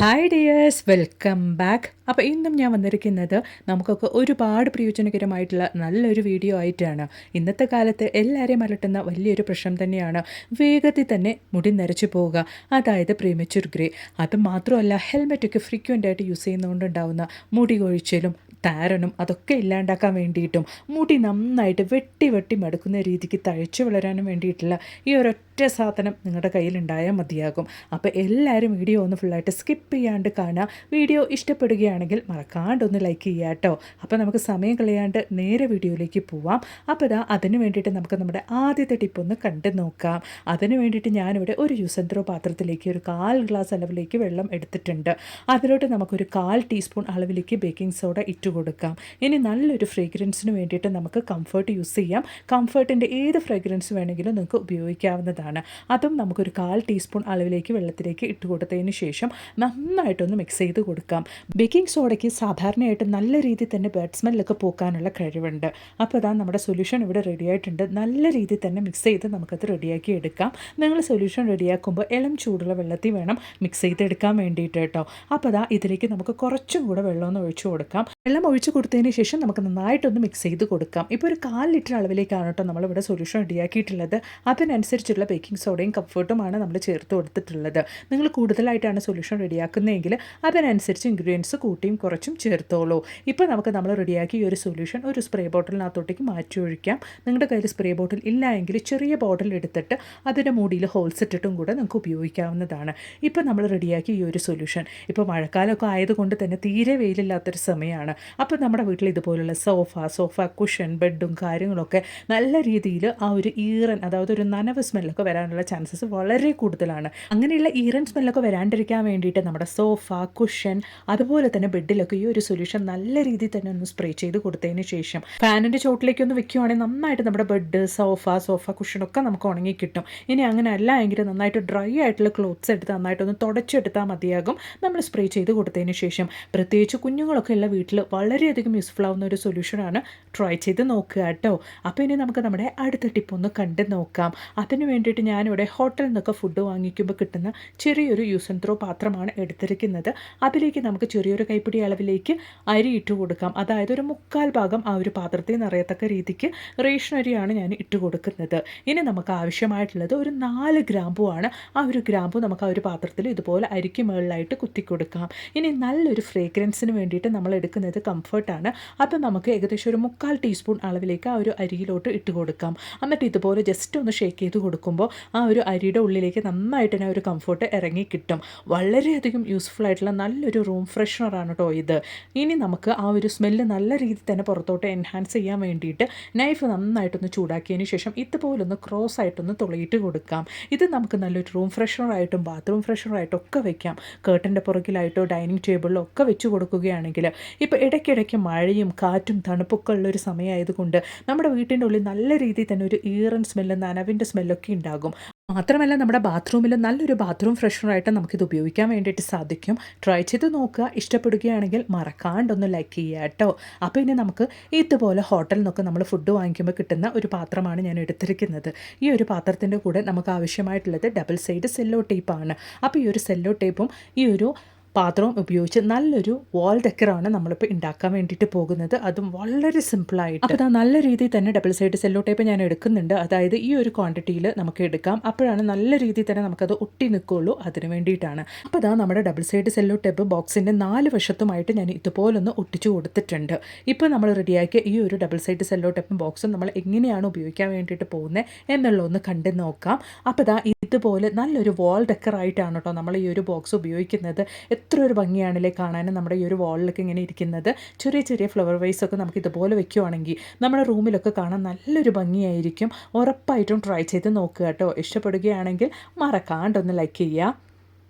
Hi dears, welcome back. അപ്പോൾ ഇന്നും ഞാൻ വന്നിരിക്കുന്നത് നമുക്കൊക്കെ ഒരുപാട് പ്രയോജനകരമായിട്ടുള്ള നല്ലൊരു വീഡിയോ ആയിട്ടാണ്. ഇന്നത്തെ കാലത്ത് എല്ലാവരെയും അലട്ടുന്ന വലിയൊരു പ്രശ്നം തന്നെയാണ് വേഗത്തിൽ തന്നെ മുടി നരച്ചു പോവുക, അതായത് പ്രീമച്യൂർ ഗ്രേ. അത് മാത്രമല്ല, ഹെൽമെറ്റൊക്കെ ഫ്രീക്വൻ്റ് ആയിട്ട് യൂസ് ചെയ്യുന്നതുകൊണ്ടുണ്ടാവുന്ന മുടി കൊഴിച്ചിലും താരനും അതൊക്കെ ഇല്ലാണ്ടാക്കാൻ വേണ്ടിയിട്ടും മുടി നന്നായിട്ട് വെട്ടി വെട്ടി മടുക്കുന്ന രീതിക്ക് തഴച്ചു വളരാനും വേണ്ടിയിട്ടുള്ള ഈ ഒരൊറ്റ സാധനം നിങ്ങളുടെ കയ്യിലുണ്ടായാൽ മതിയാകും. അപ്പോൾ എല്ലാവരും വീഡിയോ ഒന്ന് ഫുള്ളായിട്ട് സ്കിപ്പ് ചെയ്യാണ്ട് കാണുക. വീഡിയോ ഇഷ്ടപ്പെടുകയാണെങ്കിൽ മറക്കാണ്ടൊന്ന് ലൈക്ക് ചെയ്യുക കേട്ടോ. അപ്പോൾ നമുക്ക് സമയം കളയാണ്ട് നേരെ വീഡിയോയിലേക്ക് പോവാം. അപ്പോൾ അതിന് വേണ്ടിയിട്ട് നമുക്ക് നമ്മുടെ ആദ്യത്തെ ടിപ്പ് ഒന്ന് കണ്ടു നോക്കാം. അതിന് വേണ്ടിയിട്ട് ഞാനിവിടെ ഒരു യൂസ് ആൻഡ് ത്രോ പാത്രത്തിലേക്ക് ഒരു 1/4 ഗ്ലാസ് അളവിലേക്ക് വെള്ളം എടുത്തിട്ടുണ്ട്. അതിലോട്ട് നമുക്കൊരു 1/4 ടീസ്പൂൺ അളവിലേക്ക് ബേക്കിംഗ് സോഡ ഇട്ട് കൊടുക്കാം. ഇനി നല്ലൊരു ഫ്രേഗ്രൻസിന് വേണ്ടിയിട്ട് നമുക്ക് കംഫർട്ട് യൂസ് ചെയ്യാം. കംഫർട്ടിൻ്റെ ഏത് ഫ്രേഗ്രൻസ് വേണമെങ്കിലും നിങ്ങൾക്ക് ഉപയോഗിക്കാവുന്നതാണ്. അതും നമുക്കൊരു 1/4 ടീസ്പൂൺ അളവിലേക്ക് വെള്ളത്തിലേക്ക് ഇട്ട് കൊടുത്തതിന് ശേഷം നന്നായിട്ടൊന്ന് മിക്സ് ചെയ്ത് കൊടുക്കാം. ബേക്കിംഗ് സോഡയ്ക്ക് സാധാരണയായിട്ട് നല്ല രീതിയിൽ തന്നെ ബാഡ് സ്മെല്ലൊക്കെ പോക്കാനുള്ള കഴിവുണ്ട്. അപ്പോൾ അതാ നമ്മുടെ സൊല്യൂഷൻ ഇവിടെ റെഡി ആയിട്ടുണ്ട്. നല്ല രീതിയിൽ തന്നെ മിക്സ് ചെയ്ത് നമുക്കത് റെഡിയാക്കി എടുക്കാം. നിങ്ങൾ സൊല്യൂഷൻ റെഡിയാക്കുമ്പോൾ ഇളം ചൂടുള്ള വെള്ളത്തിൽ വേണം മിക്സ് ചെയ്തെടുക്കാൻ വേണ്ടിയിട്ട് കേട്ടോ. അപ്പോൾ അതാ ഇതിലേക്ക് നമുക്ക് കുറച്ചും കൂടെ വെള്ളമൊന്ന് ഒഴിച്ചു കൊടുക്കാം. വെള്ളം ഒഴിച്ച് കൊടുത്തതിന് ശേഷം നമുക്ക് നന്നായിട്ടൊന്ന് മിക്സ് ചെയ്ത് കൊടുക്കാം. ഇപ്പോൾ ഒരു 1/4 ലിറ്റർ അളവിലേക്കാണ് കേട്ടോ നമ്മളിവിടെ സൊല്യൂഷൻ റെഡിയാക്കിയിട്ടുള്ളത്. അതിനനുസരിച്ചുള്ള ബേക്കിംഗ് സോഡയും കംഫർട്ടുമാണ് നമ്മൾ ചേർത്ത് കൊടുത്തിട്ടുള്ളത്. നിങ്ങൾ കൂടുതലായിട്ടാണ് സൊല്യൂഷൻ റെഡിയാക്കുന്നതെങ്കിൽ അതിനനുസരിച്ച് ഇൻഗ്രീഡിയൻസ് കൂട്ടിയും കുറച്ചും ചേർത്തോളൂ. ഇപ്പോൾ നമ്മൾ റെഡിയാക്കി ഈ ഒരു സൊല്യൂഷൻ ഒരു സ്പ്രേ ബോട്ടിലിനകത്തോട്ടേക്ക് മാറ്റി ഒഴിക്കാം. നിങ്ങളുടെ കയ്യിൽ സ്പ്രേ ബോട്ടിൽ ഇല്ല എങ്കിൽ ചെറിയ ബോട്ടിൽ എടുത്തിട്ട് അതിൻ്റെ മൂടിയിൽ ഹോൾസ് ഇട്ടിട്ടും കൂടെ നിങ്ങൾക്ക് ഉപയോഗിക്കാവുന്നതാണ്. ഇപ്പോൾ നമ്മൾ റെഡിയാക്കി ഈ ഒരു സൊല്യൂഷൻ ഇപ്പോൾ മഴക്കാലമൊക്കെ ആയതുകൊണ്ട് തന്നെ തീരെ വെയിലില്ലാത്തൊരു സമയമാണ്. അപ്പോൾ നമ്മുടെ വീട്ടിൽ ഇതുപോലുള്ള സോഫ കുഷൻ ബെഡും കാര്യങ്ങളൊക്കെ നല്ല രീതിയിൽ ആ ഒരു ഈറൻ, അതായത് ഒരു നനവ് സ്മെല്ലൊക്കെ വരാനുള്ള ചാൻസസ് വളരെ കൂടുതലാണ്. അങ്ങനെയുള്ള ഈറൻ സ്മെല്ലൊക്കെ വരാണ്ടിരിക്കാൻ വേണ്ടിയിട്ട് നമ്മുടെ സോഫ കുഷൻ അതുപോലെ തന്നെ ബെഡിലൊക്കെ ഈ ഒരു സൊല്യൂഷൻ നല്ല രീതിയിൽ തന്നെ ഒന്ന് സ്പ്രേ ചെയ്ത് കൊടുത്തതിന് ശേഷം ഫാനിൻ്റെ ചോട്ടിലേക്ക് ഒന്ന് വെക്കുകയാണെങ്കിൽ നന്നായിട്ട് നമ്മുടെ ബെഡ് സോഫ കുഷനൊക്കെ നമുക്ക് ഉണങ്ങി കിട്ടും. ഇനി അങ്ങനെ അല്ല എങ്കിൽ നന്നായിട്ട് ഡ്രൈ ആയിട്ടുള്ള ക്ലോത്ത്സ് എടുത്ത് നന്നായിട്ടൊന്ന് തുടച്ചെടുത്താൽ മതിയാകും. നമ്മൾ സ്പ്രേ ചെയ്ത് കൊടുത്തതിന് ശേഷം പ്രത്യേകിച്ച് കുഞ്ഞുങ്ങളൊക്കെ ഉള്ള വീട്ടിൽ വളരെയധികം യൂസ്ഫുൾ ആവുന്ന ഒരു സൊല്യൂഷനാണ്. ട്രൈ ചെയ്ത് നോക്കുക കേട്ടോ. അപ്പോൾ ഇനി നമുക്ക് നമ്മുടെ അടുത്ത ടിപ്പ് ഒന്ന് കണ്ടു നോക്കാം. അതിന് വേണ്ടിയിട്ട് ഞാനിവിടെ ഹോട്ടലിൽ നിന്നൊക്കെ ഫുഡ് വാങ്ങിക്കുമ്പോൾ കിട്ടുന്ന ചെറിയൊരു യൂസ് ആൻഡ് ത്രോ പാത്രമാണ് എടുത്തിരിക്കുന്നത്. അതിലേക്ക് നമുക്ക് ചെറിയൊരു കൈപ്പിടി അളവിലേക്ക് അരി ഇട്ട് കൊടുക്കാം. അതായത് ഒരു 1/4 ഭാഗം ആ ഒരു പാത്രത്തിൽ നിറയത്തക്ക രീതിക്ക് റേഷൻ അരിയാണ് ഞാൻ ഇട്ട് കൊടുക്കുന്നത്. ഇനി നമുക്ക് ആവശ്യമായിട്ടുള്ളത് ഒരു 4 ഗ്രാമ്പുവാണ്. ആ ഒരു ഗ്രാമ്പു നമുക്ക് ആ ഒരു പാത്രത്തിൽ ഇതുപോലെ അരിക്ക് മുകളിലായിട്ട് കുത്തിക്കൊടുക്കാം. ഇനി നല്ലൊരു ഫ്രേഗ്രൻസിന് വേണ്ടിയിട്ട് നമ്മൾ എടുക്കുന്നത് കംഫർട്ടാണ്. അത് നമുക്ക് ഏകദേശം ഒരു 1/4 ടീസ്പൂൺ അളവിലേക്ക് ആ ഒരു അരിയിലോട്ട് ഇട്ട് കൊടുക്കാം. എന്നിട്ട് ഇതുപോലെ ജസ്റ്റ് ഒന്ന് ഷേക്ക് ചെയ്ത് കൊടുക്കുമ്പോൾ ആ ഒരു അരിയുടെ ഉള്ളിലേക്ക് നന്നായിട്ട് തന്നെ ഒരു കംഫർട്ട് ഇറങ്ങി കിട്ടും. വളരെയധികം യൂസ്ഫുൾ ആയിട്ടുള്ള നല്ലൊരു റൂം ഫ്രഷ്നറാണ് കേട്ടോ ഇത്. ഇനി നമുക്ക് ആ ഒരു സ്മെല്ല് നല്ല രീതിയിൽ തന്നെ പുറത്തോട്ട് എൻഹാൻസ് ചെയ്യാൻ വേണ്ടിയിട്ട് നൈഫ് നന്നായിട്ടൊന്ന് ചൂടാക്കിയതിന് ശേഷം ഇതുപോലൊന്ന് ക്രോസ് ആയിട്ടൊന്ന് തുളയിട്ട് കൊടുക്കാം. ഇത് നമുക്ക് നല്ലൊരു റൂം ഫ്രഷ്നറായിട്ടും ബാത്റൂം ഫ്രഷ്നറായിട്ടും ഒക്കെ വെക്കാം. കേട്ടൻ്റെ പുറകിലായിട്ടോ ഡൈനിങ് ടേബിളിലോ ഒക്കെ വെച്ച് കൊടുക്കുകയാണെങ്കിൽ ഇപ്പോൾ ഇടയ്ക്കിടയ്ക്ക് മഴയും കാറ്റും തണുപ്പൊക്കെ ഉള്ളൊരു സമയമായതുകൊണ്ട് നമ്മുടെ വീട്ടിൻ്റെ ഉള്ളിൽ നല്ല രീതിയിൽ തന്നെ ഒരു ഈറൻ സ്മെല്ല്, നനവിൻ്റെ സ്മെല്ലൊക്കെ ഉണ്ടാകും. മാത്രമല്ല നമ്മുടെ ബാത്റൂമിൽ നല്ലൊരു ബാത്റൂം ഫ്രഷ്നറായിട്ട് നമുക്കിത് ഉപയോഗിക്കാൻ വേണ്ടിയിട്ട് സാധിക്കും. ട്രൈ ചെയ്ത് നോക്കുക. ഇഷ്ടപ്പെടുകയാണെങ്കിൽ മറക്കാണ്ടൊന്ന് ലൈക്ക് ചെയ്യുക കേട്ടോ. അപ്പോൾ ഇനി നമുക്ക് ഇതുപോലെ ഹോട്ടലിൽ നിന്നൊക്കെ നമ്മൾ ഫുഡ് വാങ്ങിക്കുമ്പോൾ കിട്ടുന്ന ഒരു പാത്രമാണ് ഞാൻ എടുത്തിരിക്കുന്നത്. ഈ ഒരു പാത്രത്തിൻ്റെ കൂടെ നമുക്ക് ആവശ്യമായിട്ടുള്ളത് ഡബിൾ സൈഡ് സെല്ലോ ടേപ്പാണ്. അപ്പോൾ ഈ ഒരു സെല്ലോ ടേപ്പും ഈ ഒരു പാത്രവും ഉപയോഗിച്ച് നല്ലൊരു വാൾ ഡെക്കറാണ് നമ്മളിപ്പോൾ ഉണ്ടാക്കാൻ വേണ്ടിയിട്ട് പോകുന്നത്. അതും വളരെ സിമ്പിളായിട്ട്. അപ്പോൾ നല്ല രീതിയിൽ തന്നെ ഡബിൾ സൈഡ് സെല്ലോ ടേപ്പ് ഞാൻ എടുക്കുന്നുണ്ട്. അതായത് ഈ ഒരു ക്വാണ്ടിറ്റിയിൽ നമുക്ക് എടുക്കാം. അപ്പോഴാണ് നല്ല രീതിയിൽ തന്നെ നമുക്കത് ഒട്ടി നിൽക്കുകയുള്ളൂ. അതിന് വേണ്ടിയിട്ടാണ്. അപ്പോൾ നമ്മുടെ ഡബിൾ സൈഡ് സെല്ലോ ടേപ്പ് ബോക്സിൻ്റെ 4 വശത്തുമായിട്ട് ഞാൻ ഇതുപോലൊന്ന് ഒട്ടിച്ചു കൊടുത്തിട്ടുണ്ട്. ഇപ്പോൾ നമ്മൾ റെഡിയാക്കിയ ഈ ഒരു ഡബിൾ സൈഡ് സെല്ലോ ടേപ്പും ബോക്സും നമ്മൾ എങ്ങനെയാണ് ഉപയോഗിക്കാൻ വേണ്ടിയിട്ട് പോകുന്നത് എന്നുള്ളതൊന്ന് കണ്ടു നോക്കാം. അപ്പോൾ ഇതുപോലെ നല്ലൊരു വാൾ ഡെക്കറായിട്ടാണ് കേട്ടോ നമ്മൾ ഈ ഒരു ബോക്സ് ഉപയോഗിക്കുന്നത്. എത്ര ഒരു ഭംഗിയാണല്ലേ കാണാനും നമ്മുടെ ഈ ഒരു വാളിലൊക്കെ ഇങ്ങനെ ഇരിക്കുന്നത്. ചെറിയ ചെറിയ ഫ്ലവർ വൈസൊക്കെ നമുക്ക് ഇതുപോലെ വെക്കുകയാണെങ്കിൽ നമ്മുടെ റൂമിലൊക്കെ കാണാൻ നല്ലൊരു ഭംഗിയായിരിക്കും. ഉറപ്പായിട്ടും ട്രൈ ചെയ്ത് നോക്കുക കേട്ടോ. ഇഷ്ടപ്പെടുകയാണെങ്കിൽ മറക്കാണ്ടൊന്ന് ലൈക്ക് ചെയ്യുക.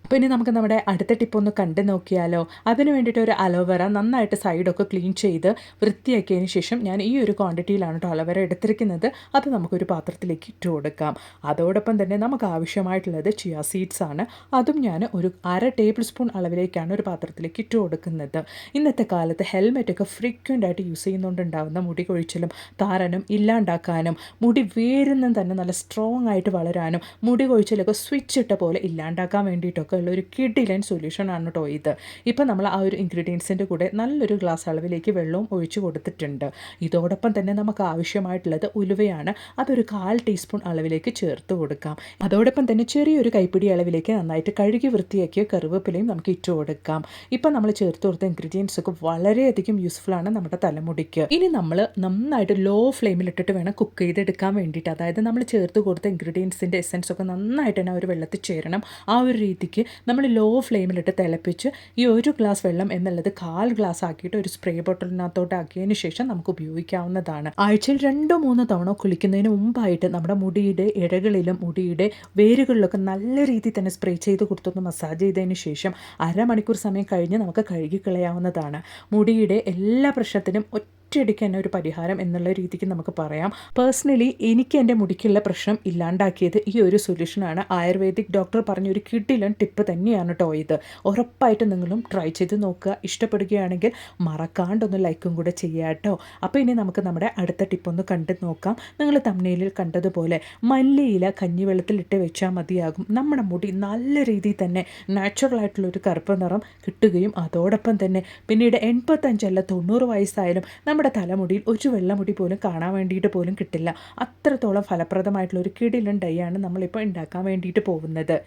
അപ്പോൾ ഇനി നമുക്ക് നമ്മുടെ അടുത്ത ടിപ്പ് ഒന്ന് കണ്ടു നോക്കിയാലോ. അതിന് വേണ്ടിയിട്ട് ഒരു അലോവേറ നന്നായിട്ട് സൈഡൊക്കെ ക്ലീൻ ചെയ്ത് വൃത്തിയാക്കിയതിന് ശേഷം ഞാൻ ഈ ഒരു ക്വാണ്ടിറ്റിയിലാണ് കേട്ടോ അലോവേറ എടുത്തിരിക്കുന്നത്. അത് നമുക്കൊരു പാത്രത്തിലേക്ക് ഇട്ട് കൊടുക്കാം. അതോടൊപ്പം തന്നെ നമുക്ക് ആവശ്യമായിട്ടുള്ളത് ചിയ സീഡ്സ് ആണ്. അതും ഞാൻ ഒരു 1/2 ടേബിൾ സ്പൂൺ അളവിലേക്കാണ് ഒരു പാത്രത്തിലേക്ക് ഇട്ട് കൊടുക്കുന്നത്. ഇന്നത്തെ കാലത്ത് ഹെൽമെറ്റൊക്കെ ഫ്രീക്വൻ്റ് ആയിട്ട് യൂസ് ചെയ്യുന്നതുകൊണ്ടുണ്ടാകുന്ന മുടി കൊഴിച്ചിലും താരനും ഇല്ലാണ്ടാക്കാനും മുടി വേരിൽ നിന്ന് തന്നെ നല്ല സ്ട്രോങ് ആയിട്ട് വളരാനും മുടി കൊഴിച്ചിലൊക്കെ സ്വിച്ച് ഇട്ട പോലെ ഇല്ലാണ്ടാക്കാൻ വേണ്ടിയിട്ടൊക്കെ ആയിട്ടുള്ള ഒരു കിഡിലൻ സൊല്യൂഷനാണ് കേട്ടോ ഇത്. ഇപ്പം നമ്മൾ ആ ഒരു ഇൻഗ്രീഡിയൻസിൻ്റെ കൂടെ നല്ലൊരു ഗ്ലാസ് അളവിലേക്ക് വെള്ളവും ഒഴിച്ച് കൊടുത്തിട്ടുണ്ട്. ഇതോടൊപ്പം തന്നെ നമുക്ക് ആവശ്യമായിട്ടുള്ളത് ഉലുവയാണ്. അതൊരു 1/4 ടീസ്പൂൺ അളവിലേക്ക് ചേർത്ത് കൊടുക്കാം. അതോടൊപ്പം തന്നെ ചെറിയൊരു കൈപ്പിടി അളവിലേക്ക് നന്നായിട്ട് കഴുകി വൃത്തിയാക്കിയ കറിവേപ്പിലയും നമുക്ക് ഇട്ട് കൊടുക്കാം. ഇപ്പം നമ്മൾ ചേർത്ത് കൊടുത്ത ഇൻഗ്രീഡിയൻസ് ഒക്കെ വളരെയധികം യൂസ്ഫുൾ ആണ് നമ്മുടെ തലമുടിക്ക്. ഇനി നമ്മൾ നന്നായിട്ട് ലോ ഫ്ലെയിമിൽ ഇട്ടിട്ട് വേണം കുക്ക് ചെയ്തെടുക്കാൻ വേണ്ടിയിട്ട്. അതായത് നമ്മൾ ചേർത്ത് കൊടുത്ത ഇൻഗ്രീഡിയൻസിൻ്റെ എസൻസ് ഒക്കെ നന്നായിട്ട് തന്നെ ഒരു വെള്ളത്തിൽ ചേരണം. ആ ഒരു രീതിക്ക് നമ്മൾ ലോ ഫ്ലെയിമിലിട്ട് തിളപ്പിച്ച് ഈ 1 ഗ്ലാസ് വെള്ളം എന്നുള്ളത് 1/4 ഗ്ലാസ് ആക്കിയിട്ട് ഒരു സ്പ്രേ ബോട്ടിലിനകത്തോട്ട് ആക്കിയതിന് ശേഷം നമുക്ക് ഉപയോഗിക്കാവുന്നതാണ്. ആഴ്ചയിൽ 2-3 തവണ കുളിക്കുന്നതിന് മുമ്പായിട്ട് നമ്മുടെ മുടിയുടെ ഇഴകളിലും മുടിയുടെ വേരുകളിലൊക്കെ നല്ല രീതിയിൽ തന്നെ സ്പ്രേ ചെയ്ത് കൊടുത്തൊന്ന് മസാജ് ചെയ്തതിന് ശേഷം അരമണിക്കൂർ സമയം കഴിഞ്ഞ് നമുക്ക് കഴുകിക്കളയാവുന്നതാണ്. മുടിയുടെ എല്ലാ പ്രശ്നത്തിനും ഒറ്റയടിക്ക് തന്നെ ഒരു പരിഹാരം എന്നുള്ള രീതിക്ക് നമുക്ക് പറയാം. പേഴ്സണലി എനിക്ക് എൻ്റെ മുടിക്കുള്ള പ്രശ്നം ഇല്ലാണ്ടാക്കിയത് ഈ ഒരു സൊല്യൂഷനാണ്. ആയുർവേദിക് ഡോക്ടർ പറഞ്ഞൊരു കിഡിലൻ ടിപ്പ് തന്നെയാണ് കേട്ടോ ഇത്. ഉറപ്പായിട്ട് നിങ്ങളും ട്രൈ ചെയ്ത് നോക്കുക. ഇഷ്ടപ്പെടുകയാണെങ്കിൽ മറക്കാണ്ടൊന്ന് ലൈക്കും കൂടെ ചെയ്യുക കേട്ടോ. അപ്പോൾ ഇനി നമുക്ക് നമ്മുടെ അടുത്ത ടിപ്പൊന്ന് കണ്ടു നോക്കാം. നിങ്ങൾ തംബ്നെയിലിൽ കണ്ടതുപോലെ മല്ലിയില കഞ്ഞിവെള്ളത്തിലിട്ട് വെച്ചാൽ മതിയാകും. നമ്മുടെ മുടി നല്ല രീതിയിൽ തന്നെ നാച്ചുറലായിട്ടുള്ളൊരു കറുപ്പ് നിറം കിട്ടുകയും അതോടൊപ്പം തന്നെ പിന്നീട് 85 അല്ല 90 വയസ്സായാലും നമ്മുടെ തലമുടിയിൽ ഒരു വെള്ളമുടി പോലും കാണാൻ വേണ്ടിയിട്ട് പോലും കിട്ടില്ല. അത്രത്തോളം ഫലപ്രദമായിട്ടുള്ള ഒരു കിടിലൻ ഡൈ ആണ് നമ്മളിപ്പോൾ ഉണ്ടാക്കാൻ വേണ്ടിയിട്ട് പോകുന്നത്.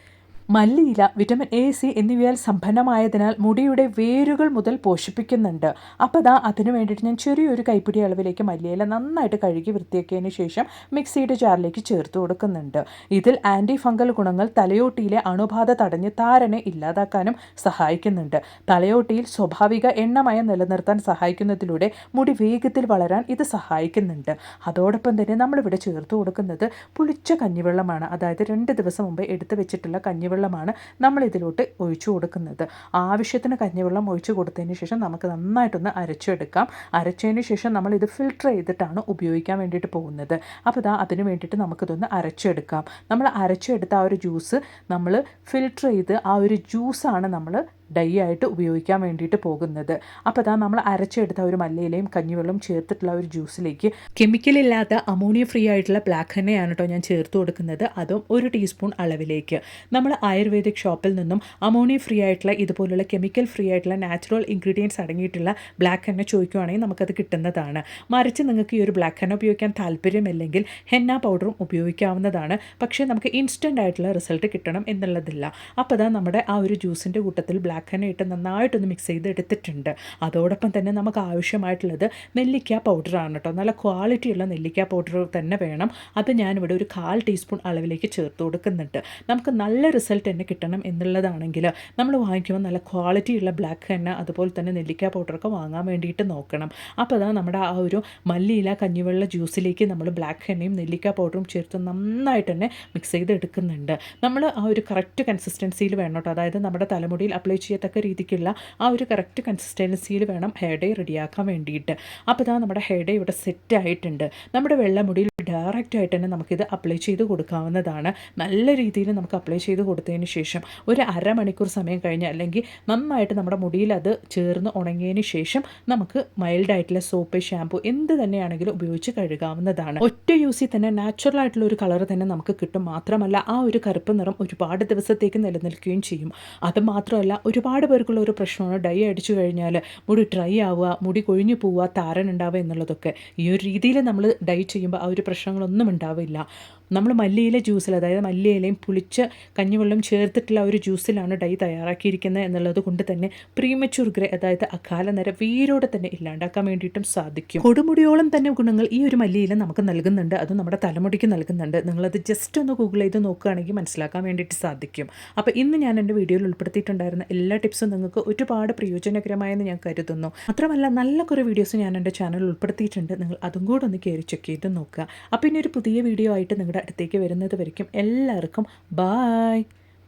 മല്ലിയില വിറ്റമിൻ എ, സി എന്നിവയാൽ സമ്പന്നമായതിനാൽ മുടിയുടെ വേരുകൾ മുതൽ പോഷിപ്പിക്കുന്നുണ്ട്. അപ്പോൾ അതിന് വേണ്ടിയിട്ട് ഞാൻ ചെറിയൊരു കൈപ്പിടി അളവിലേക്ക് മല്ലിയില നന്നായിട്ട് കഴുകി വൃത്തിയാക്കിയതിന് ശേഷം മിക്സിയുടെ ജാറിലേക്ക് ചേർത്ത് കൊടുക്കുന്നുണ്ട്. ഇതിൽ ആൻറ്റി ഫംഗൽ ഗുണങ്ങൾ തലയോട്ടിയിലെ അണുബാധ തടഞ്ഞ് താരനെ ഇല്ലാതാക്കാനും സഹായിക്കുന്നുണ്ട്. തലയോട്ടിയിൽ സ്വാഭാവിക എണ്ണമയം നിലനിർത്താൻ സഹായിക്കുന്നതിലൂടെ മുടി വേഗത്തിൽ വളരാൻ ഇത് സഹായിക്കുന്നുണ്ട്. അതോടൊപ്പം തന്നെ നമ്മളിവിടെ ചേർത്ത് കൊടുക്കുന്നത് പുളിച്ച കഞ്ഞിവെള്ളമാണ്. അതായത് 2 ദിവസം മുമ്പ് എടുത്തു വെച്ചിട്ടുള്ള കഞ്ഞിവെള്ളമാണ് നമ്മൾ ഇതിലോട്ട് ഒഴിച്ചു കൊടുക്കുന്നത്. ആവശ്യത്തിന് കഞ്ഞിവെള്ളം ഒഴിച്ചു കൊടുത്തതിന് ശേഷം നമുക്ക് നന്നായിട്ടൊന്ന് അരച്ചെടുക്കാം. അരച്ചതിന് ശേഷം നമ്മളിത് ഫിൽട്ടർ ചെയ്തിട്ടാണ് ഉപയോഗിക്കാൻ വേണ്ടിയിട്ട് പോകുന്നത്. അപ്പോൾ അതിന് വേണ്ടിയിട്ട് നമുക്കിതൊന്ന് അരച്ചെടുക്കാം. നമ്മൾ അരച്ചെടുത്ത ആ ഒരു ജ്യൂസ് നമ്മൾ ഫിൽട്ടർ ചെയ്ത് ആ ഒരു ജ്യൂസാണ് നമ്മൾ ഡൈ ആയിട്ട് ഉപയോഗിക്കാൻ വേണ്ടിയിട്ട് പോകുന്നത്. അപ്പോൾ നമ്മൾ അരച്ചെടുത്ത ഒരു മല്ലിയിലയും കഞ്ഞിവെള്ളം ചേർത്തിട്ടുള്ള ഒരു ജ്യൂസിലേക്ക് കെമിക്കലില്ലാത്ത അമോണിയ ഫ്രീ ആയിട്ടുള്ള ബ്ലാക്ക് എണ്ണയാണ് കേട്ടോ ഞാൻ ചേർത്ത് കൊടുക്കുന്നത്. അതും 1 ടീസ്പൂൺ അളവിലേക്ക്. നമ്മൾ ആയുർവേദിക് ഷോപ്പിൽ നിന്നും അമോണിയ ഫ്രീ ആയിട്ടുള്ള ഇതുപോലുള്ള കെമിക്കൽ ഫ്രീ ആയിട്ടുള്ള നാച്ചുറൽ ഇൻഗ്രീഡിയൻസ് അടങ്ങിയിട്ടുള്ള ബ്ലാക്ക് എണ്ണ ചോദിക്കുകയാണെങ്കിൽ നമുക്കത് കിട്ടുന്നതാണ്. മറിച്ച് നിങ്ങൾക്ക് ഈ ഒരു ബ്ലാക്ക് എണ്ണ ഉപയോഗിക്കാൻ താല്പര്യമില്ലെങ്കിൽ ഹെന്ന പൗഡറും ഉപയോഗിക്കാവുന്നതാണ്. പക്ഷേ നമുക്ക് ഇൻസ്റ്റൻ്റ് ആയിട്ടുള്ള റിസൾട്ട് കിട്ടണം എന്നുള്ളതില്ല. അപ്പോൾ നമ്മുടെ ആ ഒരു ജ്യൂസിൻ്റെ കൂട്ടത്തിൽ ബ്ലാക്ക് എണ്ണ ഇട്ട് നന്നായിട്ടൊന്ന് മിക്സ് ചെയ്ത് എടുത്തിട്ടുണ്ട്. അതോടൊപ്പം തന്നെ നമുക്ക് ആവശ്യമായിട്ടുള്ളത് നെല്ലിക്ക പൗഡറാണ് കേട്ടോ. നല്ല ക്വാളിറ്റിയുള്ള നെല്ലിക്ക പൗഡർ തന്നെ വേണം. അത് ഞാനിവിടെ ഒരു 1/4 ടീസ്പൂൺ അളവിലേക്ക് ചേർത്ത് കൊടുക്കുന്നുണ്ട്. നമുക്ക് നല്ല റിസൾട്ട് തന്നെ കിട്ടണം എന്നുള്ളതാണെങ്കിൽ നമ്മൾ വാങ്ങിക്കുമ്പോൾ നല്ല ക്വാളിറ്റിയുള്ള ബ്ലാക്ക് എണ്ണ അതുപോലെ തന്നെ നെല്ലിക്ക പൗഡറൊക്കെ വാങ്ങാൻ വേണ്ടിയിട്ട് നോക്കണം. അപ്പോൾ നമ്മുടെ ആ ഒരു മല്ലിയില കഞ്ഞിവെള്ള ജ്യൂസിലേക്ക് നമ്മൾ ബ്ലാക്ക് എണ്ണയും നെല്ലിക്ക പൗഡറും ചേർത്ത് നന്നായിട്ട് തന്നെ മിക്സ് ചെയ്ത് എടുക്കുന്നുണ്ട്. നമ്മൾ ആ ഒരു കറക്റ്റ് കൺസിസ്റ്റൻസിയിൽ വേണം കേട്ടോ. അതായത് നമ്മുടെ തലമുടിയിൽ അപ്ലൈ ചെയ്യത്തക്ക രീതിക്കുള്ള ആ ഒരു കറക്റ്റ് കൺസിസ്റ്റൻസിയിൽ വേണം ഹെയർ ഡൈ റെഡിയാക്കാൻ വേണ്ടിയിട്ട്. അപ്പോൾ നമ്മുടെ ഹെയർ ഡൈ ഇവിടെ സെറ്റ് ആയിട്ടുണ്ട്. നമ്മുടെ വെള്ളമുടിയിൽ ഡയറക്റ്റ് ആയിട്ട് തന്നെ നമുക്കിത് അപ്ലൈ ചെയ്ത് കൊടുക്കാവുന്നതാണ്. നല്ല രീതിയിൽ നമുക്ക് അപ്ലൈ ചെയ്ത് കൊടുത്തതിന് ശേഷം ഒരു അരമണിക്കൂർ സമയം കഴിഞ്ഞ് അല്ലെങ്കിൽ നന്നായിട്ട് നമ്മുടെ മുടിയിൽ അത് ചേർന്ന് ഉണങ്ങിയതിന് ശേഷം നമുക്ക് മൈൽഡായിട്ടുള്ള സോപ്പ്, ഷാമ്പു എന്ത് തന്നെയാണെങ്കിലും ഉപയോഗിച്ച് കഴുകാവുന്നതാണ്. ഒറ്റ യൂസിൽ തന്നെ നാച്ചുറൽ ആയിട്ടുള്ള ഒരു കളർ തന്നെ നമുക്ക് കിട്ടും. മാത്രമല്ല ആ ഒരു കറുപ്പ് നിറം ഒരുപാട് ദിവസത്തേക്ക് നിലനിൽക്കുകയും ചെയ്യും. അത് മാത്രമല്ല ഒരുപാട് പേർക്കുള്ള ഒരു പ്രശ്നമാണ് ഡൈ അടിച്ചു കഴിഞ്ഞാൽ മുടി ഡ്രൈ ആവുക, മുടി കൊഴിഞ്ഞു പോവുക, താരൻ ഉണ്ടാവുക എന്നുള്ളതൊക്കെ. ഈ ഒരു രീതിയിൽ നമ്മൾ ഡൈ ചെയ്യുമ്പോൾ ആ ഒരു പ്രശ്നങ്ങളൊന്നും ഉണ്ടാവില്ല. നമ്മൾ മല്ലിയില ജ്യൂസിൽ, അതായത് മല്ലിയിലയും പുളിച്ച കഞ്ഞിവെള്ളം ചേർത്തിട്ടുള്ള ഒരു ജ്യൂസിലാണ് ഡൈ തയ്യാറാക്കിയിരിക്കുന്നത് എന്നുള്ളത് കൊണ്ട് തന്നെ പ്രീമച്യൂർ ഗ്രേ, അതായത് അകാല നിര വേരോടെ തന്നെ ഇല്ലാണ്ടാക്കാൻ വേണ്ടിയിട്ടും സാധിക്കും. കൊടുമുടിയോളം തന്നെ ഗുണങ്ങൾ ഈ ഒരു മല്ലിയില നമുക്ക് നൽകുന്നുണ്ട്. അത് നമ്മുടെ തലമുടിക്ക് നൽകുന്നുണ്ട്. നിങ്ങളത് ജസ്റ്റ് ഒന്ന് ഗൂഗിൾ ചെയ്ത് നോക്കുകയാണെങ്കിൽ മനസ്സിലാക്കാൻ വേണ്ടിയിട്ട് സാധിക്കും. അപ്പോൾ ഇന്ന് ഞാൻ എൻ്റെ വീഡിയോയിൽ ഉൾപ്പെടുത്തിയിട്ടുണ്ടായിരുന്ന എല്ലാ ടിപ്സും നിങ്ങൾക്ക് ഒരുപാട് പ്രയോജനകരമായെന്ന് ഞാൻ കരുതുന്നു. മാത്രമല്ല നല്ല കുറേ വീഡിയോസ് ഞാൻ എൻ്റെ ചാനലിൽ ഉൾപ്പെടുത്തിയിട്ടുണ്ട്. നിങ്ങൾ അതും കൂടെ ഒന്ന് കയറി ചെക്ക് ചെയ്ത് നോക്കുക. അപ്പോൾ ഇനി ഒരു പുതിയ വീഡിയോ ആയിട്ട് നിങ്ങളുടെ അടുത്തേക്ക് വരുന്നത് വരയ്ക്കും എല്ലാവർക്കും ബായ്.